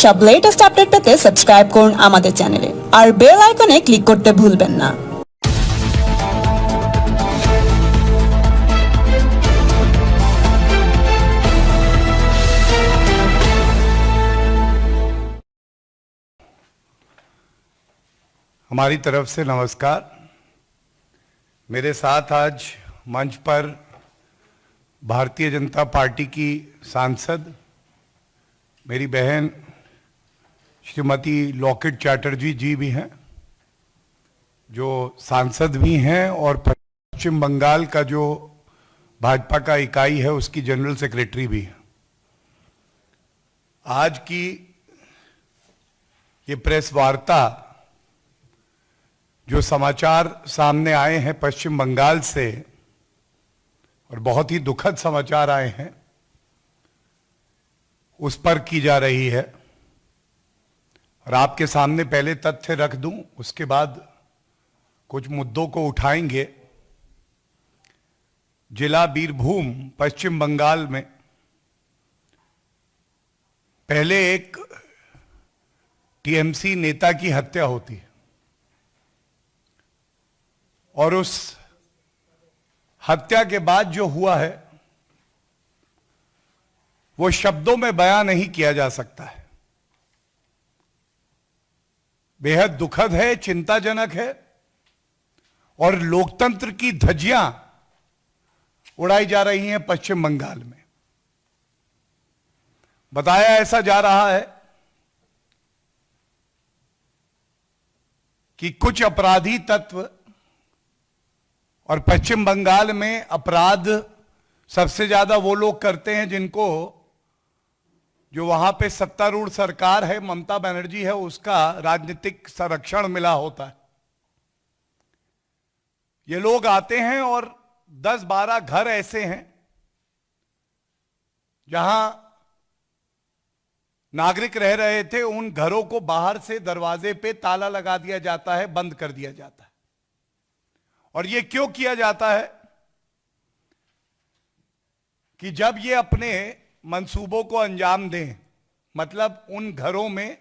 সব latest update পেতে subscribe করুন আমাদের চ্যানেলে আর বেল আইকনে ক্লিক করতে ভুলবেন না। हमारी तरफ से नमस्कार। मेरे साथ आज मंच पर भारतीय जनता पार्टी की सांसद मेरी बहन श्रीमती लॉकेट चैटर्जी जी भी हैं, जो सांसद भी हैं और पश्चिम बंगाल का जो भाजपा का इकाई है उसकी जनरल सेक्रेटरी भी है। आज की ये प्रेस वार्ता जो समाचार सामने आए हैं पश्चिम बंगाल से और बहुत ही दुखद समाचार आए हैं, उस पर की जा रही है। और आपके सामने पहले तथ्य रख दूं, उसके बाद कुछ मुद्दों को उठाएंगे। जिला बीरभूम पश्चिम बंगाल में पहले एक टीएमसी नेता की हत्या होती है और उस हत्या के बाद जो हुआ है वो शब्दों में बयां नहीं किया जा सकता है। बेहद दुखद है, चिंताजनक है और लोकतंत्र की धज्जियां उड़ाई जा रही हैं पश्चिम बंगाल में। बताया ऐसा जा रहा है कि कुछ अपराधी तत्व, और पश्चिम बंगाल में अपराध सबसे ज्यादा वो लोग करते हैं जिनको, जो वहां पे सत्तारूढ़ सरकार है, ममता बनर्जी है, उसका राजनीतिक संरक्षण मिला होता है। ये लोग आते हैं और 10-12 घर ऐसे हैं जहां नागरिक रह रहे थे, उन घरों को बाहर से दरवाजे पे ताला लगा दिया जाता है, बंद कर दिया जाता है। और ये क्यों किया जाता है कि जब ये अपने मंसूबों को अंजाम दें, मतलब उन घरों में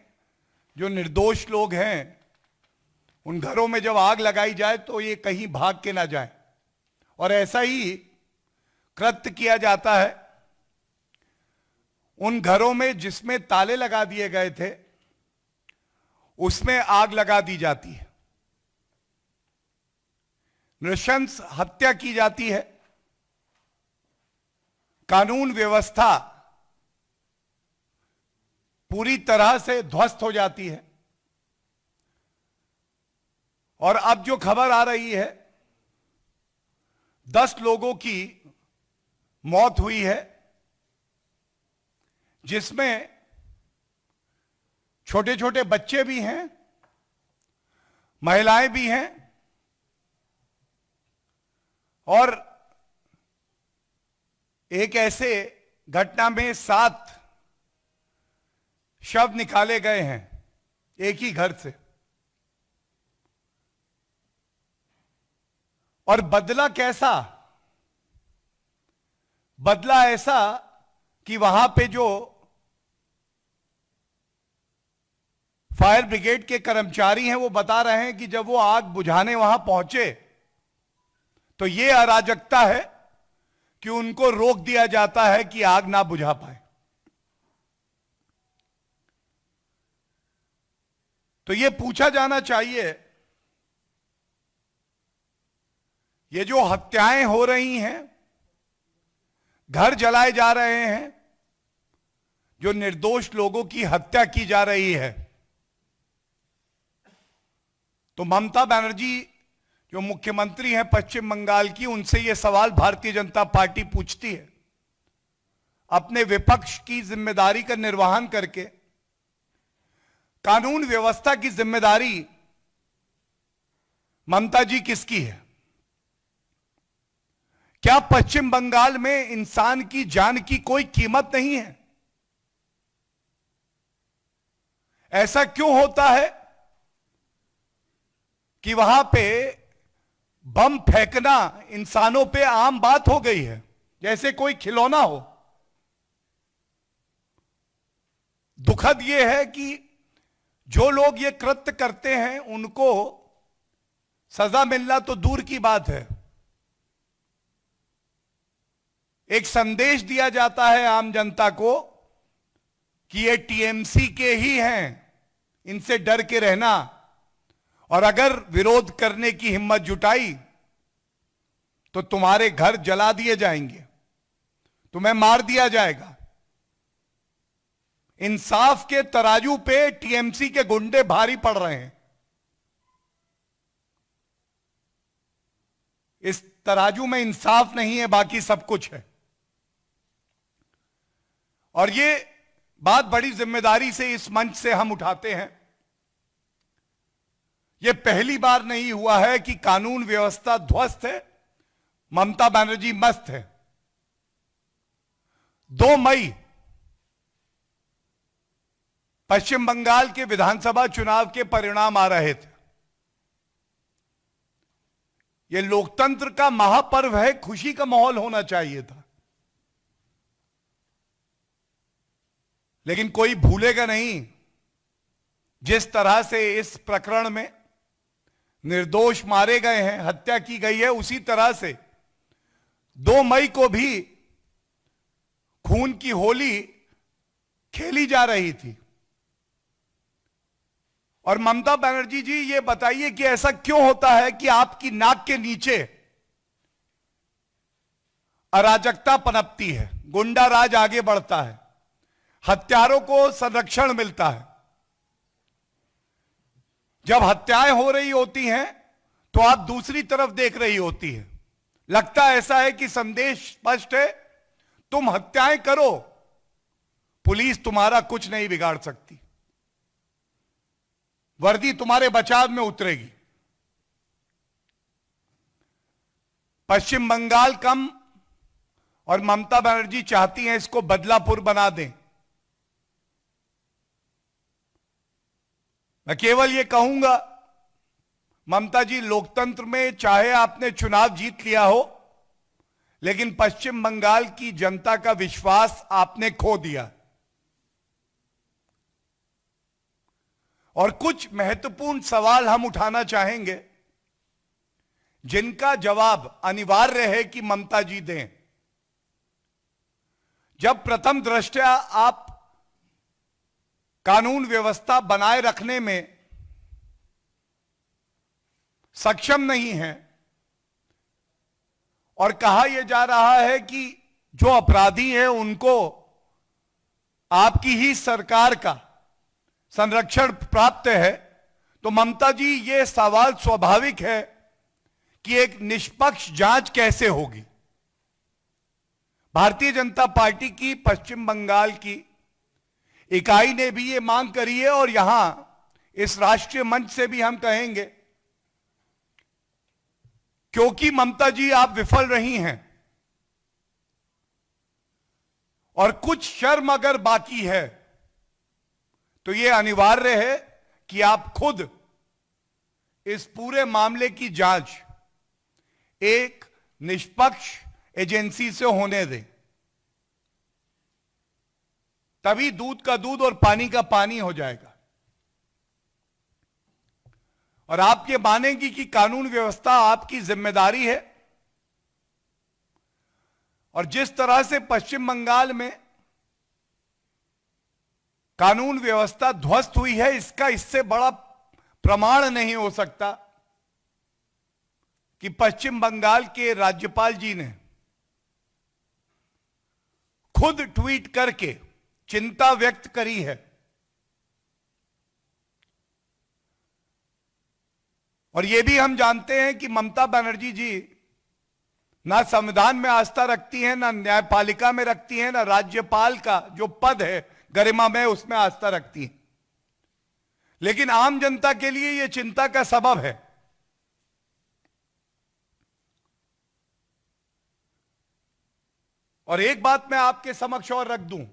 जो निर्दोष लोग हैं, उन घरों में जब आग लगाई जाए तो ये कहीं भाग के ना जाए। और ऐसा ही कृत्य किया जाता है उन घरों में जिसमें ताले लगा दिए गए थे, उसमें आग लगा दी जाती है, नृशंस हत्या की जाती है, कानून व्यवस्था पूरी तरह से ध्वस्त हो जाती है। और अब जो खबर आ रही है 10 लोगों की मौत हुई है, जिसमें छोटे छोटे बच्चे भी हैं, महिलाएं भी हैं और एक ऐसे घटना में 7 शव निकाले गए हैं एक ही घर से। और बदला कैसा? बदला ऐसा कि वहां पे जो फायर ब्रिगेड के कर्मचारी हैं वो बता रहे हैं कि जब वो आग बुझाने वहां पहुंचे तो ये अराजकता है कि उनको रोक दिया जाता है कि आग ना बुझा पाए। तो ये पूछा जाना चाहिए, ये जो हत्याएं हो रही हैं, घर जलाए जा रहे हैं, जो निर्दोष लोगों की हत्या की जा रही है, तो ममता बनर्जी जो मुख्यमंत्री हैं पश्चिम बंगाल की, उनसे यह सवाल भारतीय जनता पार्टी पूछती है, अपने विपक्ष की जिम्मेदारी का निर्वहन करके कानून व्यवस्था की जिम्मेदारी ममता जी किसकी है? क्या पश्चिम बंगाल में इंसान की जान की कोई कीमत नहीं है? ऐसा क्यों होता है कि वहां पे बम फेंकना इंसानों पे आम बात हो गई है, जैसे कोई खिलौना हो? दुखद यह है कि जो लोग ये कृत्य करते हैं उनको सजा मिलना तो दूर की बात है, एक संदेश दिया जाता है आम जनता को कि ये टीएमसी के ही हैं, इनसे डर के रहना, और अगर विरोध करने की हिम्मत जुटाई तो तुम्हारे घर जला दिए जाएंगे, तुम्हें मार दिया जाएगा। इंसाफ के तराजू पे टीएमसी के गुंडे भारी पड़ रहे हैं। इस तराजू में इंसाफ नहीं है, बाकी सब कुछ है। और ये बात बड़ी जिम्मेदारी से इस मंच से हम उठाते हैं। यह पहली बार नहीं हुआ है कि कानून व्यवस्था ध्वस्त है, ममता बनर्जी मस्त है। 2 मई पश्चिम बंगाल के विधानसभा चुनाव के परिणाम आ रहे थे। यह लोकतंत्र का महापर्व है, खुशी का माहौल होना चाहिए था, लेकिन कोई भूलेगा नहीं जिस तरह से इस प्रकरण में निर्दोष मारे गए हैं, हत्या की गई है, उसी तरह से 2 मई को भी खून की होली खेली जा रही थी। और ममता बनर्जी जी, ये बताइए कि ऐसा क्यों होता है कि आपकी नाक के नीचे अराजकता पनपती है, गुंडा राज आगे बढ़ता है, हत्यारों को संरक्षण मिलता है। जब हत्याएं हो रही होती हैं तो आप दूसरी तरफ देख रही होती है। लगता ऐसा है कि संदेश स्पष्ट है, तुम हत्याएं करो, पुलिस तुम्हारा कुछ नहीं बिगाड़ सकती, वर्दी तुम्हारे बचाव में उतरेगी। पश्चिम बंगाल कम और ममता बनर्जी चाहती हैं इसको बदलापुर बना दें। मैं केवल यह कहूंगा, ममता जी, लोकतंत्र में चाहे आपने चुनाव जीत लिया हो, लेकिन पश्चिम बंगाल की जनता का विश्वास आपने खो दिया। और कुछ महत्वपूर्ण सवाल हम उठाना चाहेंगे जिनका जवाब अनिवार्य है कि ममता जी दें। जब प्रथम दृष्टया आप कानून व्यवस्था बनाए रखने में सक्षम नहीं है और कहा यह जा रहा है कि जो अपराधी हैं उनको आपकी ही सरकार का संरक्षण प्राप्त है, तो ममता जी, यह सवाल स्वाभाविक है कि एक निष्पक्ष जांच कैसे होगी। भारतीय जनता पार्टी की पश्चिम बंगाल की इकाई ने भी यह मांग करी है और यहां इस राष्ट्रीय मंच से भी हम कहेंगे, क्योंकि ममता जी आप विफल रही हैं और कुछ शर्म अगर बाकी है तो यह अनिवार्य है कि आप खुद इस पूरे मामले की जांच एक निष्पक्ष एजेंसी से होने दें, तभी दूध का दूध और पानी का पानी हो जाएगा। और आप ये मानेंगी कि कानून व्यवस्था आपकी जिम्मेदारी है। और जिस तरह से पश्चिम बंगाल में कानून व्यवस्था ध्वस्त हुई है, इसका इससे बड़ा प्रमाण नहीं हो सकता कि पश्चिम बंगाल के राज्यपाल जी ने खुद ट्वीट करके चिंता व्यक्त करी है। और यह भी हम जानते हैं कि ममता बनर्जी जी ना संविधान में आस्था रखती हैं, ना न्यायपालिका में रखती हैं, ना राज्यपाल का जो पद है गरिमा में उसमें आस्था रखती हैं। लेकिन आम जनता के लिए यह चिंता का सबब है। और एक बात मैं आपके समक्ष और रख दूं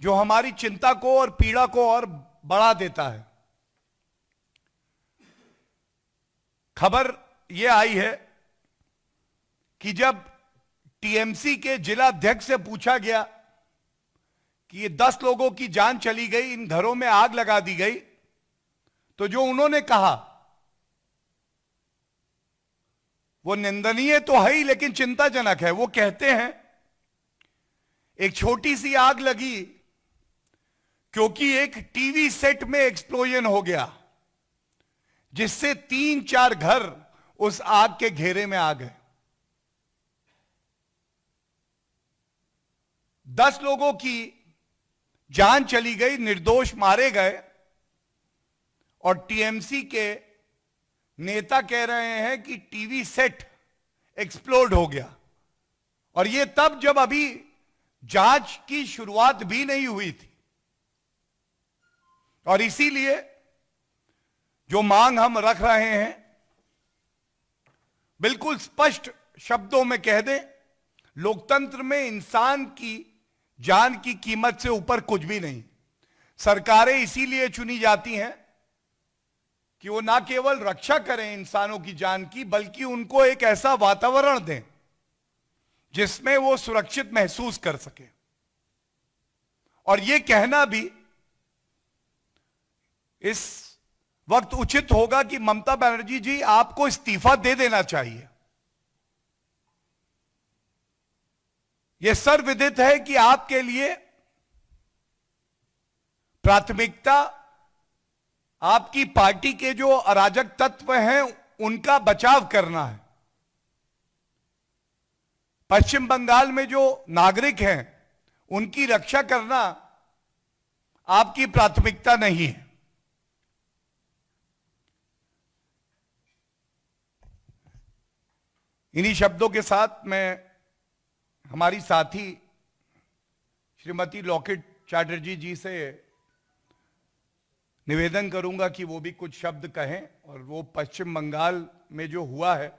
जो हमारी चिंता को और पीड़ा को और बढ़ा देता है। खबर यह आई है कि जब टीएमसी के जिला अध्यक्ष से पूछा गया कि ये 10 लोगों की जान चली गई, इन घरों में आग लगा दी गई, तो जो उन्होंने कहा वो निंदनीय तो है ही, लेकिन चिंताजनक है। वो कहते हैं एक छोटी सी आग लगी क्योंकि एक टीवी सेट में एक्सप्लोजन हो गया, जिससे 3-4 घर उस आग के घेरे में आ गए। 10 लोगों की जान चली गई, निर्दोष मारे गए, और टीएमसी के नेता कह रहे हैं कि टीवी सेट एक्सप्लोड हो गया। और यह तब जब अभी जांच की शुरुआत भी नहीं हुई थी। और इसीलिए जो मांग हम रख रहे हैं, बिल्कुल स्पष्ट शब्दों में कह दें, लोकतंत्र में इंसान की जान की कीमत से ऊपर कुछ भी नहीं। सरकारें इसीलिए चुनी जाती हैं कि वो ना केवल रक्षा करें इंसानों की जान की, बल्कि उनको एक ऐसा वातावरण दें जिसमें वो सुरक्षित महसूस कर सके। और ये कहना भी इस वक्त उचित होगा कि ममता बनर्जी जी, आपको इस्तीफा दे देना चाहिए। यह सर्वविदित है कि आपके लिए प्राथमिकता आपकी पार्टी के जो अराजक तत्व हैं उनका बचाव करना है। पश्चिम बंगाल में जो नागरिक हैं उनकी रक्षा करना आपकी प्राथमिकता नहीं है। इन्हीं शब्दों के साथ मैं हमारी साथी श्रीमती लॉकेट चैटर्जी जी से निवेदन करूंगा कि वो भी कुछ शब्द कहें, और वो पश्चिम बंगाल में जो हुआ है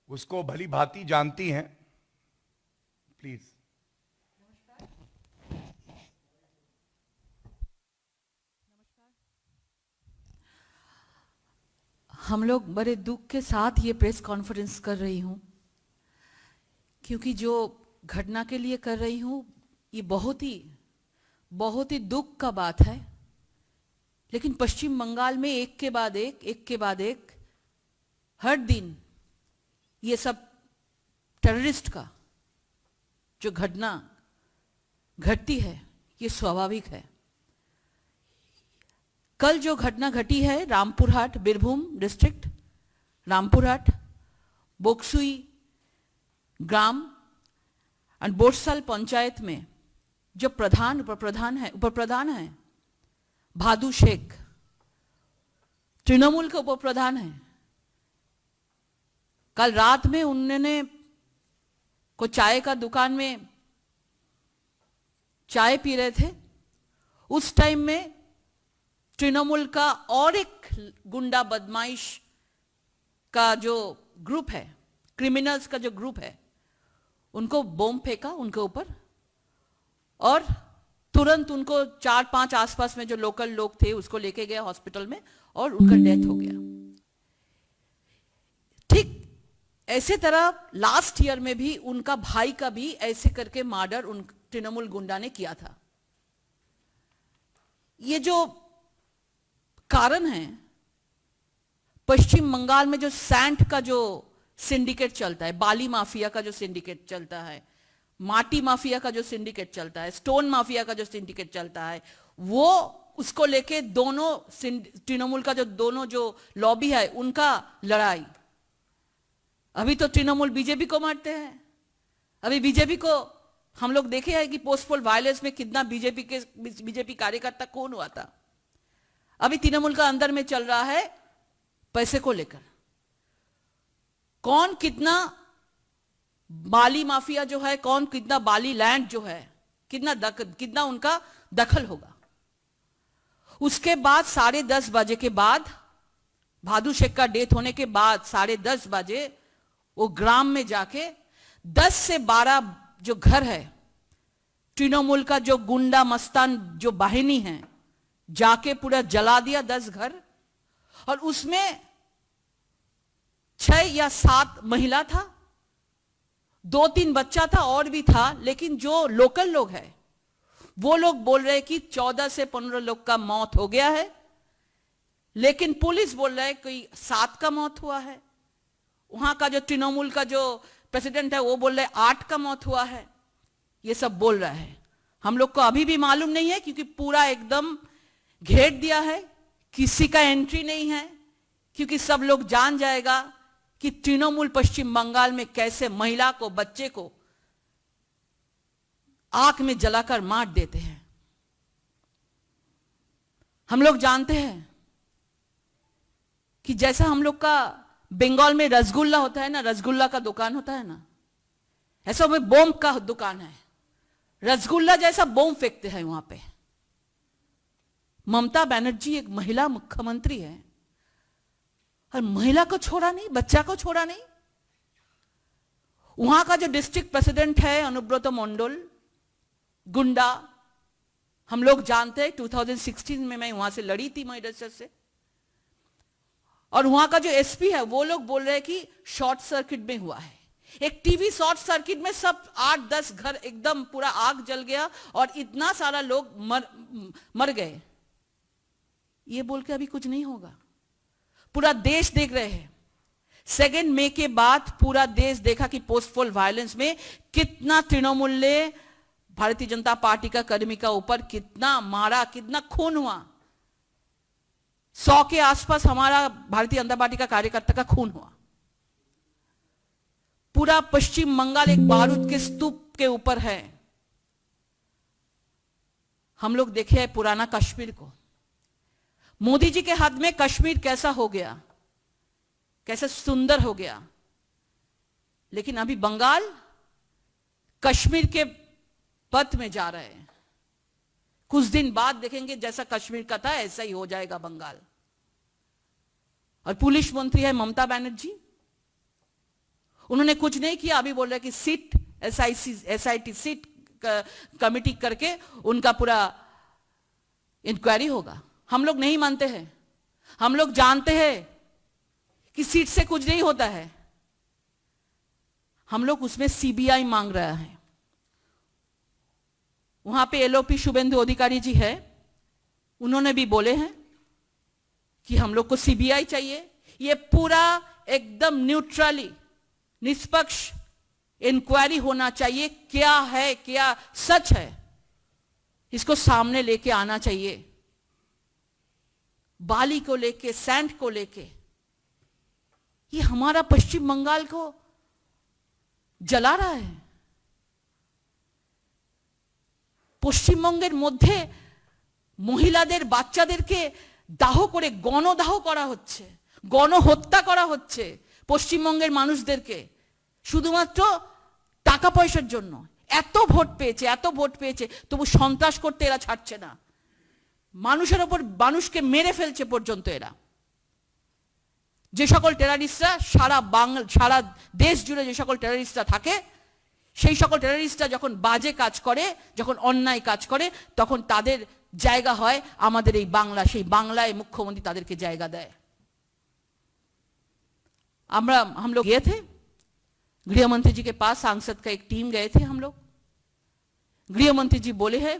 उसको भली भांति जानती हैं। प्लीज। हम लोग बड़े दुख के साथ ये प्रेस कॉन्फ्रेंस कर रही हूँ, क्योंकि जो घटना के लिए कर रही हूँ ये बहुत ही दुख का बात है। लेकिन पश्चिम बंगाल में एक के बाद एक हर दिन ये सब टेररिस्ट का जो घटना घटती है ये स्वाभाविक है। कल जो घटना घटी है रामपुरहाट, बीरभूम डिस्ट्रिक्ट, रामपुरहाट, बोक्सुई ग्राम और बोरसल पंचायत में जो उपप्रधान है भादु शेख, तृणमूल के उपप्रधान है। कल रात में उन्होंने को चाय का दुकान में चाय पी रहे थे। उस टाइम में तृणमूल का और एक गुंडा बदमाश का जो ग्रुप है, क्रिमिनल्स का जो ग्रुप है, उनको बम फेंका उनके ऊपर, और तुरंत उनको 4-5 आसपास में जो लोकल लोग थे उसको लेके गए हॉस्पिटल में और उनका डेथ हो गया। ठीक ऐसे तरह लास्ट ईयर में भी उनका भाई का भी ऐसे करके मर्डर उन तृणमूल गुंडा ने किया था। ये जो कारण है, पश्चिम बंगाल में जो सैंड का जो सिंडिकेट चलता है, बाली माफिया का जो सिंडिकेट चलता है, माटी माफिया का जो सिंडिकेट चलता है, स्टोन माफिया का जो सिंडिकेट चलता है, वो उसको लेके दोनों तृणमूल का जो दोनों जो लॉबी है उनका लड़ाई। अभी तो तृणमूल बीजेपी को मारते हैं। अभी बीजेपी को हम लोग देखे हैं कि पोस्टपोल वायलेंस में कितना बीजेपी कार्यकर्ता कौन हुआ था। अभी तृणमूल का अंदर में चल रहा है पैसे को लेकर, कौन कितना बाली माफिया जो है, कौन कितना बाली लैंड जो है, कितना उनका दखल होगा। उसके बाद 10:30 बजे के बाद, भादु शेख का डेथ होने के बाद 10:30 बजे वो ग्राम में जाके 10 से 12 जो घर है तृणमूल का, जो गुंडा मस्तान जो बाहिनी है, जाके पूरा जला दिया 10 घर। और उसमें 6 या 7 महिला था, 2-3 बच्चा था और भी था। लेकिन जो लोकल लोग हैं वो लोग बोल रहे हैं कि 14 से 15 लोग का मौत हो गया है, लेकिन पुलिस बोल रहा है कोई 7 का मौत हुआ है। वहां का जो तृणमूल का जो प्रेसिडेंट है वो बोल रहे 8 का मौत हुआ है। ये सब बोल रहा है। हम लोग को अभी भी मालूम नहीं है, क्योंकि पूरा एकदम घेर दिया है, किसी का एंट्री नहीं है, क्योंकि सब लोग जान जाएगा कि तृणमूल पश्चिम बंगाल में कैसे महिला को, बच्चे को आंख में जलाकर मार देते हैं। हम लोग जानते हैं कि जैसा हम लोग का बंगाल में रसगुल्ला होता है ना, रसगुल्ला का दुकान होता है ना, ऐसा में बॉम्ब का दुकान है। रसगुल्ला जैसा बॉम्ब फेंकते हैं वहां पे। ममता बनर्जी एक महिला मुख्यमंत्री है, और महिला को छोड़ा नहीं, बच्चा को छोड़ा नहीं। वहां का जो डिस्ट्रिक्ट प्रेसिडेंट है अनुब्रत मंडल, गुंडा, हम लोग जानते हैं 2016 में मैं वहां से लड़ी थी महिला से। और वहां का जो एसपी है वो लोग बोल रहे हैं कि शॉर्ट सर्किट में हुआ है। एक टीवी शॉर्ट सर्किट में सब 8-10 घर एकदम पूरा आग जल गया और इतना सारा लोग मर गए। ये बोल के अभी कुछ नहीं होगा। पूरा देश देख रहे हैं। 2 मई के बाद पूरा देश देखा कि पोस्टपोल वायलेंस में कितना तृणमूल ने भारतीय जनता पार्टी का कर्मी का ऊपर कितना मारा, कितना खून हुआ। 100 के आसपास हमारा भारतीय जनता पार्टी का कार्यकर्ता का खून हुआ। पूरा पश्चिम बंगाल एक बारूद के स्तूप के ऊपर है। हम लोग देखे हैं पुराना कश्मीर को। मोदी जी के हाथ में कश्मीर कैसा हो गया, कैसे सुंदर हो गया। लेकिन अभी बंगाल कश्मीर के पथ में जा रहे हैं। कुछ दिन बाद देखेंगे जैसा कश्मीर का था ऐसा ही हो जाएगा बंगाल। और पुलिस मंत्री है ममता बनर्जी, उन्होंने कुछ नहीं किया। अभी बोल रहे कि सीट एसआईटी सीट कमेटी करके उनका पूरा इंक्वायरी होगा। हम लोग नहीं मानते हैं। हम लोग जानते हैं कि सीट से कुछ नहीं होता है। हम लोग उसमें सीबीआई मांग रहा है। वहां पे एलओपी शुभेंदु अधिकारी जी है, उन्होंने भी बोले हैं कि हम लोग को सीबीआई चाहिए। ये पूरा एकदम न्यूट्रली, निष्पक्ष इंक्वायरी होना चाहिए। क्या है, क्या सच है, इसको सामने लेके आना चाहिए। बाली को लेके, सैंड को लेके ये हमारा पश्चिम बंगाल को जला रहा है। পশ্চিমবঙ্গের মধ্যে মহিলাদের, বাচ্চাদেরকে দাহ করে গণদাহ করা হচ্ছে, গণহত্যা করা হচ্ছে পশ্চিমবঙ্গের মানুষদেরকে, শুধুমাত্র টাকা পয়সার জন্য। এত ভোট পেয়েছে, এত ভোট পেয়েছে, তবু সন্ত্রাস করতে এরা ছাড়ছে না। মানুষের ওপর মানুষকে মেরে ফেলছে পর্যন্ত এরা। যে সকল টেররিস্টরা সারা দেশ জুড়ে যে সকল টেররিস্টরা থাকে, সেই সকল টেররিস্টরা যখন বাজে কাজ করে, যখন অন্যায় কাজ করে, তখন তাদের জায়গা হয় আমাদের এই বাংলা। সেই বাংলায় মুখ্যমন্ত্রী তাদেরকে জায়গা দেয়। हम लोग गए थे गृह मंत्री जी के पास, सांसद का एक टीम गए थे हम लोग। गृह मंत्री जी बोले हैं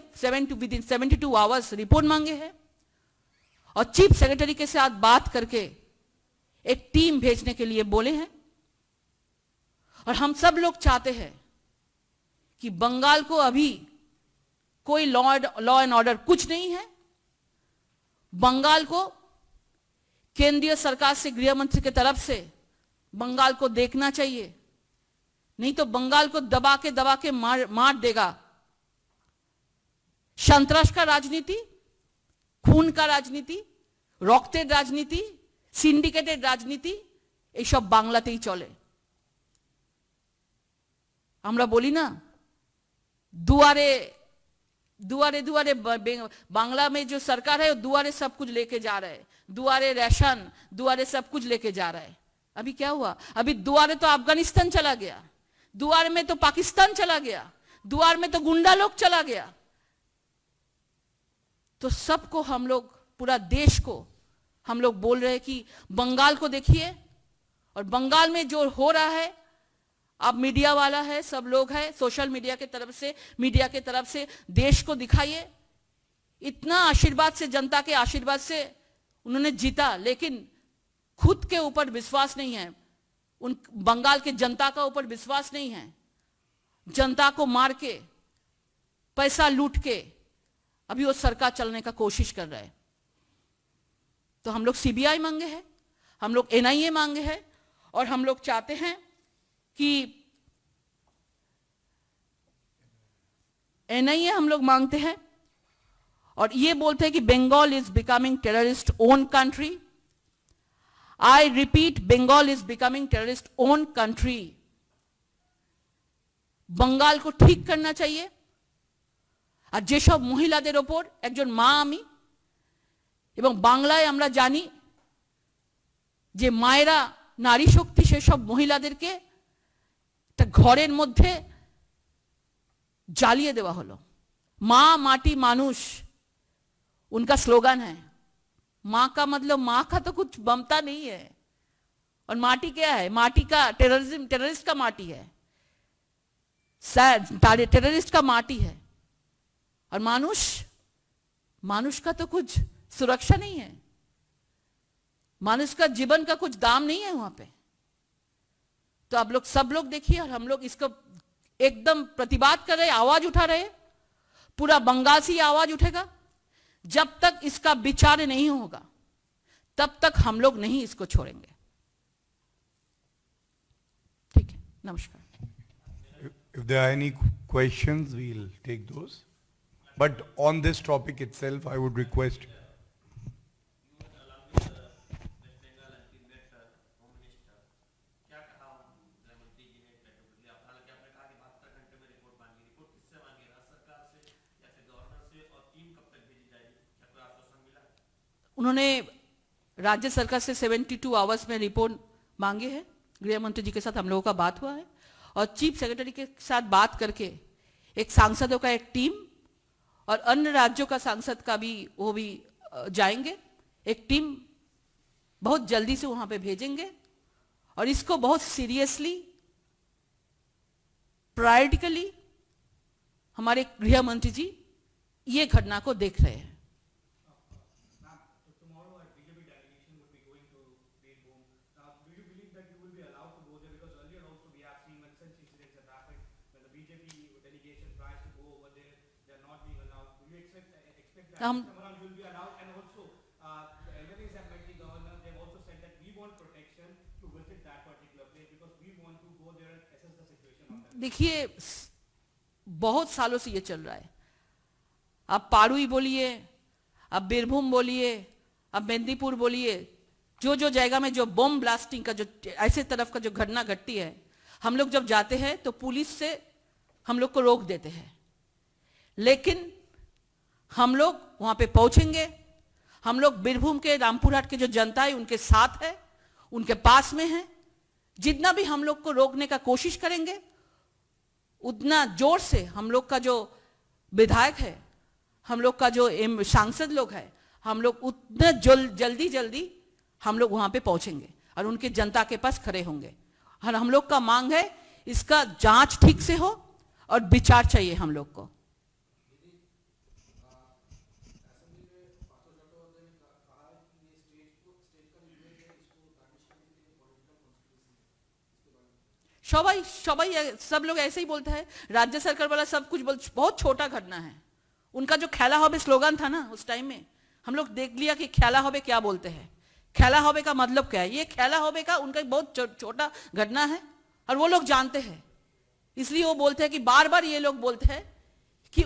विदिन 72 आवर्स रिपोर्ट मांगे हैं, और चीफ सेक्रेटरी के साथ बात करके एक टीम भेजने के लिए बोले हैं। और हम सब लोग चाहते हैं कि बंगाल को अभी कोई लॉ एंड ऑर्डर कुछ नहीं है। बंगाल को केंद्रीय सरकार से, गृह मंत्री की तरफ से बंगाल को देखना चाहिए, नहीं तो बंगाल को दबा के मार देगा। সন্ত্রাস का राजनीति, खून का राजनीति, রক্তের রাজনীতি, সিন্ডিকেটের রাজনীতি এইসব বাংলাতেই চলে। আমরা বলি না दुआरे दुआरे दुआरे, बांग्ला में जो सरकार है दुआरे सब कुछ लेके जा रहा है, दुआरे राशन, दुआरे सब कुछ लेके जा रहा है। अभी क्या हुआ? अभी दुआरे तो अफगानिस्तान चला गया, दुआर में तो पाकिस्तान चला गया, दुआर में तो गुंडा लोग चला गया। तो सबको हम लोग, पूरा देश को हम लोग बोल रहे हैं कि बंगाल को देखिए, और बंगाल में जो हो रहा है आप मीडिया वाला है, सब लोग हैं, सोशल मीडिया की तरफ से देश को दिखाइए। इतना आशीर्वाद से, जनता के आशीर्वाद से उन्होंने जीता, लेकिन खुद के ऊपर विश्वास नहीं है, उन बंगाल के जनता का ऊपर विश्वास नहीं है। जनता को मार के, पैसा लूट के अभी वो सरकार चलने का कोशिश कर रहे हैं। तो हम लोग सीबीआई मांगे हैं, हम लोग एनआईए मांगे हैं, और हम लोग चाहते हैं कि एनआईए हम लोग मांगते हैं, और ये बोलते हैं कि Bengal is becoming terrorist own country. I repeat, Bengal is becoming terrorist own country. Bengal को ठीक करना चाहिए। আর যেসব মহিলাদের ওপর একজন মা আমি, এবং বাংলায় আমরা জানি যে মায়েরা নারী শক্তি, সেসব মহিলাদেরকে একটা ঘরের মধ্যে জ্বালিয়ে দেওয়া হলো। মা মাটি মানুষ उनका स्लोगन है। मां का मतलब मां का तो कुछ ममता नहीं है, और माटी क्या है? माटी का टेररिज्म, टेररिस्ट का माटी है, टेररिस्ट का माटी है। और मानुष का तो कुछ सुरक्षा नहीं है, मानुष का जीवन का कुछ दाम नहीं है वहां पे। तो आप लोग सब लोग देखिए, और हम लोग इसको एकदम प्रतिवाद कर रहे, आवाज उठा रहे। पूरा बंगाल से आवाज उठेगा। जब तक इसका विचार नहीं होगा तब तक हम लोग नहीं इसको छोड़ेंगे। ठीक है, नमस्कार। If there are any questions, we'll take those. But on this topic itself, I would request. उन्होंने राज्य सरकार से 72 आवर्स में रिपोर्ट मांगे हैं। गृह मंत्री जी के साथ हम लोगों का बात हुआ है, और चीफ सेक्रेटरी के साथ बात करके एक सांसदों का एक टीम और अन्य राज्यों का सांसद का भी वो भी जाएंगे। एक टीम बहुत जल्दी से वहां पे भेजेंगे, और इसको बहुत सीरियसली, प्रायोरिटिकली हमारे गृह मंत्री जी ये घटना को देख रहे हैं। हम देखिए, बहुत सालों से ये चल रहा है। आप पारुई बोलिए, आप बीरभूम बोलिए, आप मेदिनीपुर बोलिए, जो जो जगह में जो बम ब्लास्टिंग का जो ऐसे तरफ का जो घटना घटती है, हम लोग जब जाते हैं तो पुलिस से हम लोग को रोक देते हैं। लेकिन हम लोग वहां पे पहुंचेंगे। हम लोग बीरभूम के रामपुरहाट के जो जनता है उनके साथ है, उनके पास में है। जितना भी हम लोग को रोकने का कोशिश करेंगे, उतना जोर से हम लोग का जो विधायक है, हम लोग का जो सांसद लोग है, हम लोग उतना जल्दी हम लोग वहां पे पहुंचेंगे और उनके जनता के पास खड़े होंगे। और हम लोग का मांग है इसका जांच ठीक से हो और विचार चाहिए हम लोग को। सब लोग ऐसे ही बोलते हैं। राज्य सरकार वाला सब कुछ बहुत छोटा घटना है। उनका जो खेला होबे स्लोगन था ना उस टाइम में, हम लोग देख लिया कि खेला होबे क्या बोलते हैं, खेला होबे का मतलब क्या है। ये खेला होबे का उनका बहुत छोटा घटना है और वो लोग जानते हैं, इसलिए वो बोलते हैं कि बार बार ये लोग बोलते हैं कि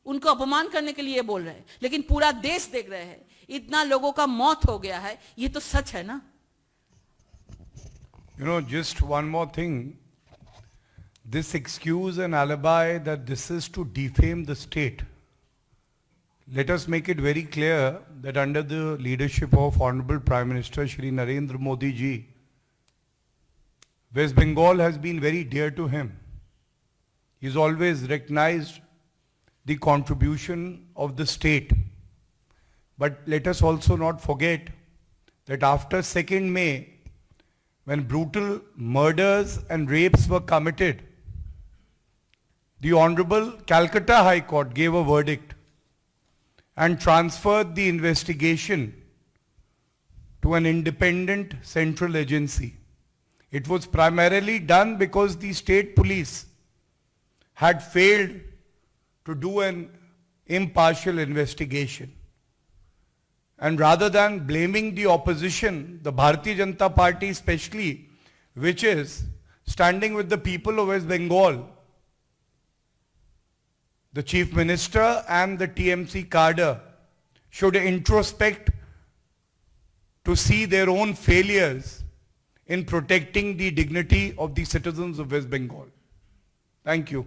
उनको अपमान करने के लिए बोल रहे हैं। लेकिन पूरा देश देख रहे हैं, इतना लोगों का मौत हो गया है, ये तो सच है ना। You know, just one more thing. This excuse and alibi that this is to defame the state. Let us make it very clear that under the leadership of Honorable Prime Minister Shri Narendra Modi ji, West Bengal has been very dear to him. He's always recognized the contribution of the state. But let us also not forget that after 2nd May, when brutal murders and rapes were committed, the Honorable Calcutta High Court gave a verdict and transferred the investigation to an independent central agency. It was primarily done because the state police had failed to do an impartial investigation. And rather than blaming the opposition, the Bharatiya Janata Party especially, which is standing with the people of West Bengal, the Chief Minister and the TMC cadre should introspect to see their own failures in protecting the dignity of the citizens of West Bengal. Thank you.